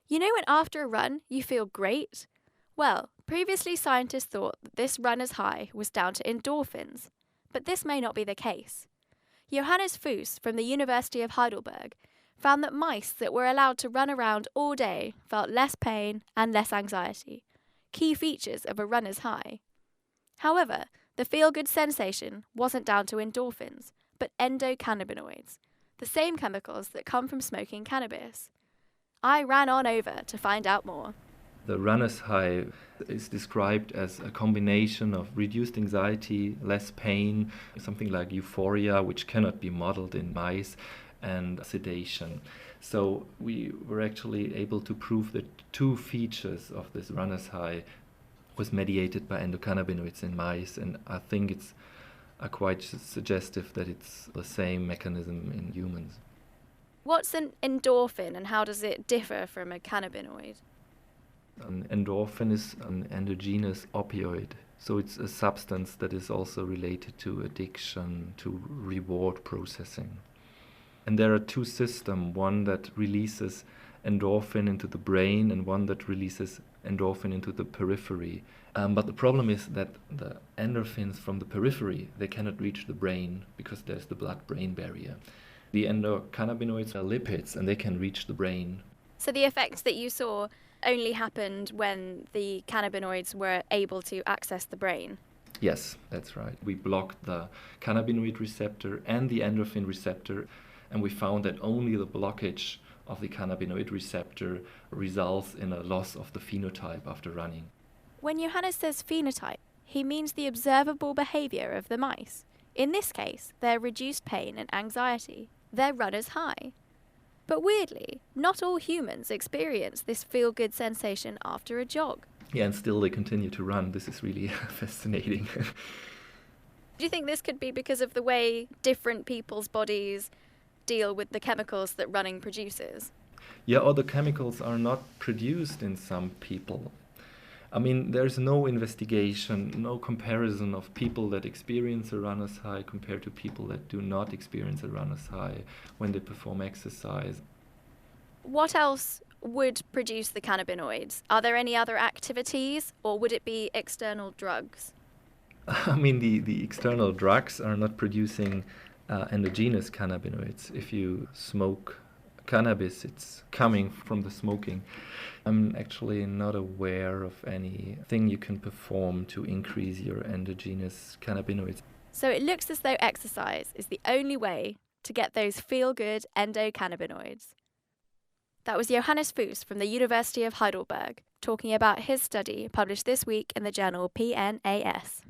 You know when after a run you feel great? Well, previously scientists thought that this runner's high was down to endorphins, but this may not be the case. Johannes Fuss from the University of Heidelberg found that mice that were allowed to run around all day felt less pain and less anxiety, key features of a runner's high. However, the feel-good sensation wasn't down to endorphins, but endocannabinoids, the same chemicals that come from smoking cannabis. I ran on over to find out more. The runner's high is described as a combination of reduced anxiety, less pain, something like euphoria, which cannot be modeled in mice, and sedation. So we were actually able to prove that two features of this runner's high was mediated by endocannabinoids in mice, and I think it's quite suggestive that it's the same mechanism in humans. What's an endorphin and how does it differ from a cannabinoid? An endorphin is an endogenous opioid, so it's a substance that is also related to addiction, to reward processing. And there are two systems, one that releases endorphin into the brain and one that releases endorphin into the periphery. But the problem is that the endorphins from the periphery, they cannot reach the brain because there's the blood-brain barrier. The endocannabinoids are lipids and they can reach the brain. So the effects that you saw only happened when the cannabinoids were able to access the brain? Yes, that's right. We blocked the cannabinoid receptor and the endorphin receptor, and we found that only the blockage of the cannabinoid receptor results in a loss of the phenotype after running. When Johannes says phenotype, he means the observable behaviour of the mice. In this case, their reduced pain and anxiety, their runner's high. But weirdly, not all humans experience this feel-good sensation after a jog. Yeah, and still they continue to run. This is really fascinating. Do you think this could be because of the way different people's bodies deal with the chemicals that running produces? Yeah, other chemicals are not produced in some people. I mean, there's no investigation, no comparison of people that experience a runner's high compared to people that do not experience a runner's high when they perform exercise. What else would produce the cannabinoids? Are there any other activities, or would it be external drugs? I mean, the external drugs are not producing endogenous cannabinoids. If you smoke cannabis, it's coming from the smoking. I'm actually not aware of anything you can perform to increase your endogenous cannabinoids. So it looks as though exercise is the only way to get those feel-good endocannabinoids. That was Johannes Fuss from the University of Heidelberg talking about his study published this week in the journal PNAS.